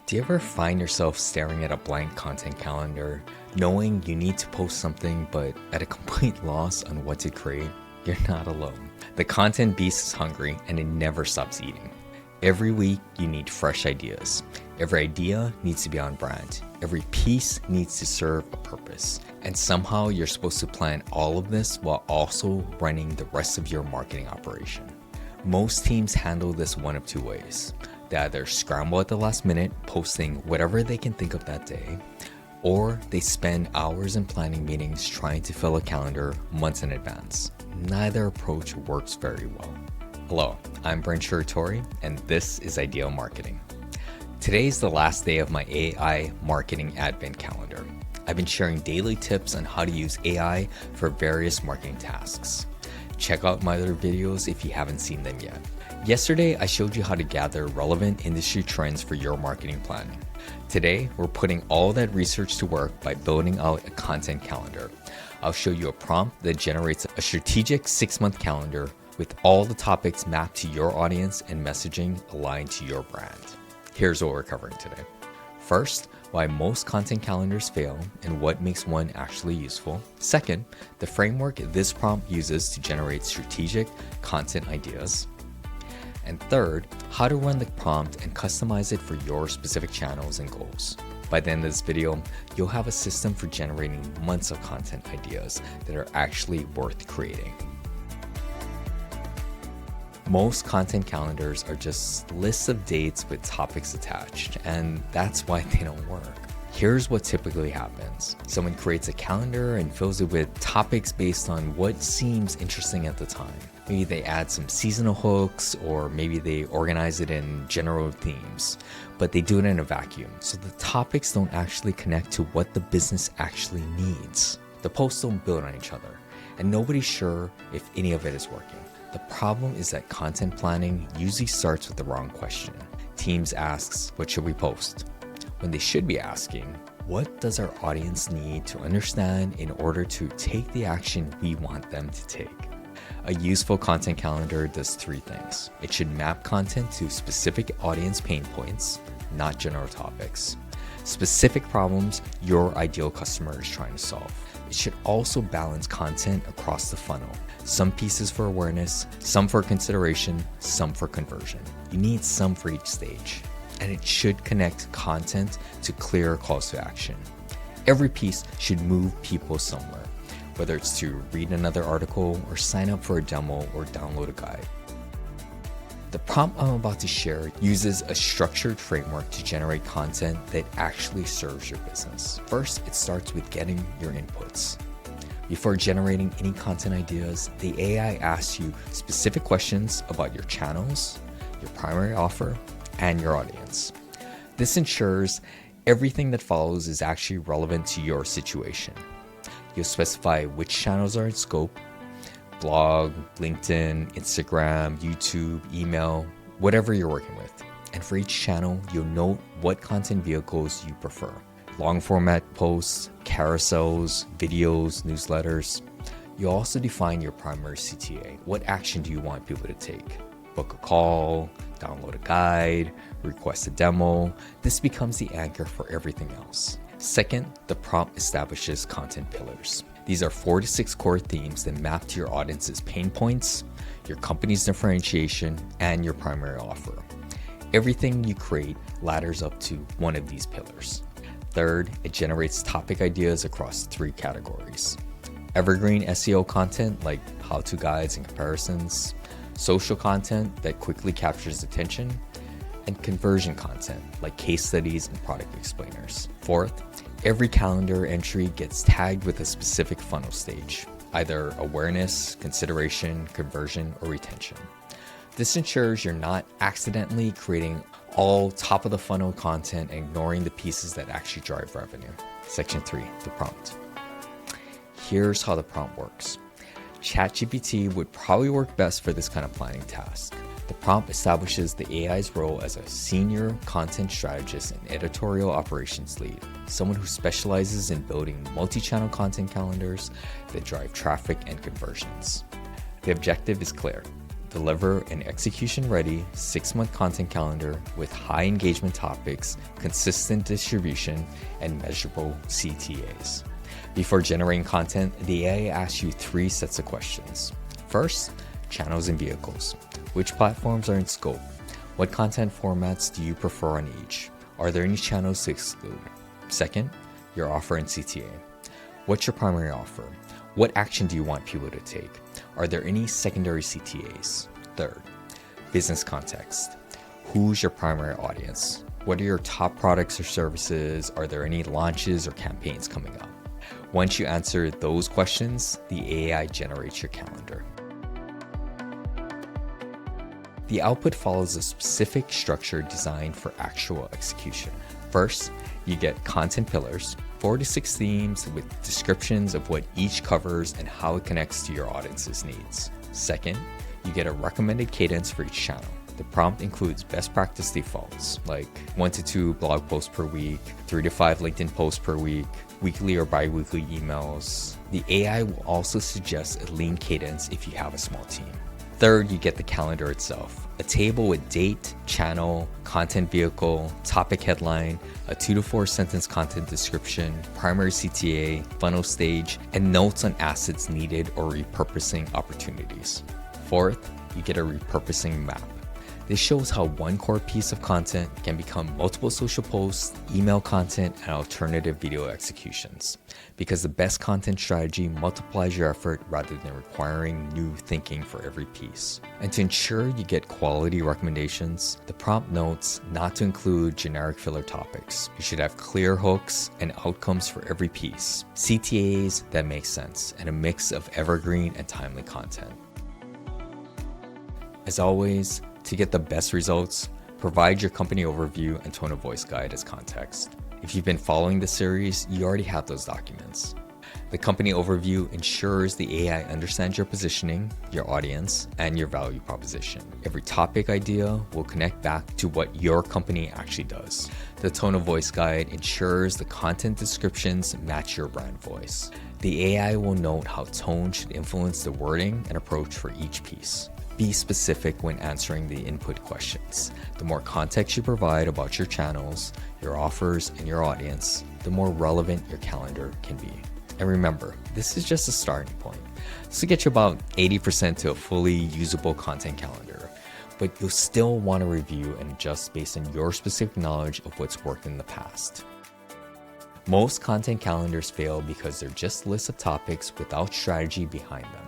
Do you ever find yourself staring at a blank content calendar, knowing you need to post something but at a complete loss on what to create? You're not alone. The content beast is hungry and it never stops eating. Every week you need fresh ideas. Every idea needs to be on brand. Every piece needs to serve a purpose. And somehow you're supposed to plan all of this while also running the rest of your marketing operation. Most teams handle this one of two ways. They either scramble at the last minute, posting whatever they can think of that day, or they spend hours in planning meetings trying to fill a calendar months in advance. Neither approach works very well. Hello, I'm Brent Shiratori, and this is Ideal Marketing. Today is the last day of my AI marketing advent calendar. I've been sharing daily tips on how to use AI for various marketing tasks. Check out my other videos if you haven't seen them yet. Yesterday, I showed you how to gather relevant industry trends for your marketing planning. Today, we're putting all that research to work by building out a content calendar. I'll show you a prompt that generates a strategic 6-month calendar with all the topics mapped to your audience and messaging aligned to your brand. Here's what we're covering today. First, why most content calendars fail and what makes one actually useful. Second, the framework this prompt uses to generate strategic content ideas. And third, how to run the prompt and customize it for your specific channels and goals. By the end of this video, you'll have a system for generating months of content ideas that are actually worth creating. Most content calendars are just lists of dates with topics attached, and that's why they don't work. Here's what typically happens. Someone creates a calendar and fills it with topics based on what seems interesting at the time. Maybe they add some seasonal hooks, or maybe they organize it in general themes, but they do it in a vacuum. So the topics don't actually connect to what the business actually needs. The posts don't build on each other, and nobody's sure if any of it is working. The problem is that content planning usually starts with the wrong question. Teams asks, what should we post? When they should be asking, what does our audience need to understand in order to take the action we want them to take? A useful content calendar does 3 things. It should map content to specific audience pain points, not general topics. Specific problems your ideal customer is trying to solve. It should also balance content across the funnel. Some pieces for awareness, some for consideration, some for conversion. You need some for each stage. And it should connect content to clear calls to action. Every piece should move people somewhere, whether it's to read another article or sign up for a demo or download a guide. The prompt I'm about to share uses a structured framework to generate content that actually serves your business. First, it starts with getting your inputs. Before generating any content ideas, the AI asks you specific questions about your channels, your primary offer, and your audience. This ensures everything that follows is actually relevant to your situation. You'll specify which channels are in scope: blog, LinkedIn, Instagram, YouTube, email, whatever you're working with. And for each channel, you'll note what content vehicles you prefer: long format posts, carousels, videos, newsletters. You'll also define your primary CTA. What action do you want people to take? Book a call, download a guide, request a demo. This becomes the anchor for everything else. Second, the prompt establishes content pillars. These are 4 to 6 core themes that map to your audience's pain points, your company's differentiation, and your primary offer. Everything you create ladders up to one of these pillars. Third, it generates topic ideas across 3 categories: evergreen SEO content like how-to guides and comparisons, social content that quickly captures attention, and conversion content like case studies and product explainers. Fourth, every calendar entry gets tagged with a specific funnel stage, either awareness, consideration, conversion, or retention. This ensures you're not accidentally creating all top of the funnel content and ignoring the pieces that actually drive revenue. Section 3, the prompt. Here's how the prompt works. ChatGPT would probably work best for this kind of planning task. The prompt establishes the AI's role as a senior content strategist and editorial operations lead, someone who specializes in building multi-channel content calendars that drive traffic and conversions. The objective is clear: Deliver an execution-ready 6-month content calendar with high engagement topics, consistent distribution, and measurable CTAs. Before generating content, the AI asks you 3 sets of questions. First, channels and vehicles. Which platforms are in scope? What content formats do you prefer on each? Are there any channels to exclude? Second, your offer and CTA. What's your primary offer? What action do you want people to take? Are there any secondary CTAs? Third, business context. Who's your primary audience? What are your top products or services? Are there any launches or campaigns coming up? Once you answer those questions, the AI generates your calendar. The output follows a specific structure designed for actual execution. First, you get content pillars, 4 to 6 themes with descriptions of what each covers and how it connects to your audience's needs. Second, you get a recommended cadence for each channel. The prompt includes best practice defaults, like 1 to 2 blog posts per week, 3 to 5 LinkedIn posts per week, weekly or bi-weekly emails. The AI will also suggest a lean cadence if you have a small team. Third, you get the calendar itself, a table with date, channel, content vehicle, topic headline, a 2 to 4 sentence content description, primary CTA, funnel stage, and notes on assets needed or repurposing opportunities. Fourth, you get a repurposing map. This shows how one core piece of content can become multiple social posts, email content, and alternative video executions. Because the best content strategy multiplies your effort rather than requiring new thinking for every piece. And to ensure you get quality recommendations, the prompt notes not to include generic filler topics. You should have clear hooks and outcomes for every piece, CTAs that make sense, and a mix of evergreen and timely content. As always, to get the best results, provide your company overview and tone of voice guide as context. If you've been following the series, you already have those documents. The company overview ensures the AI understands your positioning, your audience, and your value proposition. Every topic idea will connect back to what your company actually does. The tone of voice guide ensures the content descriptions match your brand voice. The AI will note how tone should influence the wording and approach for each piece. Be specific when answering the input questions. The more context you provide about your channels, your offers, and your audience, the more relevant your calendar can be. And remember, this is just a starting point. This will get you about 80% to a fully usable content calendar, but you'll still want to review and adjust based on your specific knowledge of what's worked in the past. Most content calendars fail because they're just lists of topics without strategy behind them.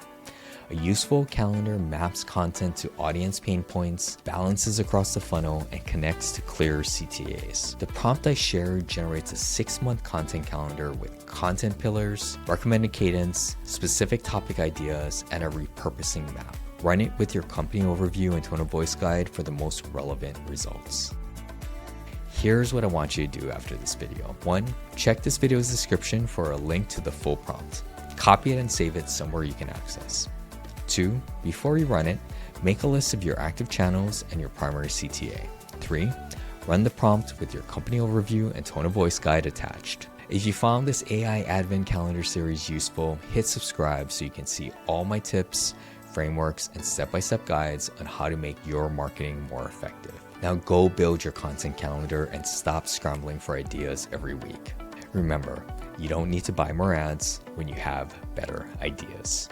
A useful calendar maps content to audience pain points, balances across the funnel, and connects to clear CTAs. The prompt I shared generates a 6-month content calendar with content pillars, recommended cadence, specific topic ideas, and a repurposing map. Run it with your company overview and tone of voice guide for the most relevant results. Here's what I want you to do after this video. 1. Check this video's description for a link to the full prompt. Copy it and save it somewhere you can access. 2. Before you run it, make a list of your active channels and your primary CTA. 3. Run the prompt with your company overview and tone of voice guide attached. If you found this AI Advent Calendar series useful, hit subscribe so you can see all my tips, frameworks, and step-by-step guides on how to make your marketing more effective. Now go build your content calendar and stop scrambling for ideas every week. Remember, you don't need to buy more ads when you have better ideas.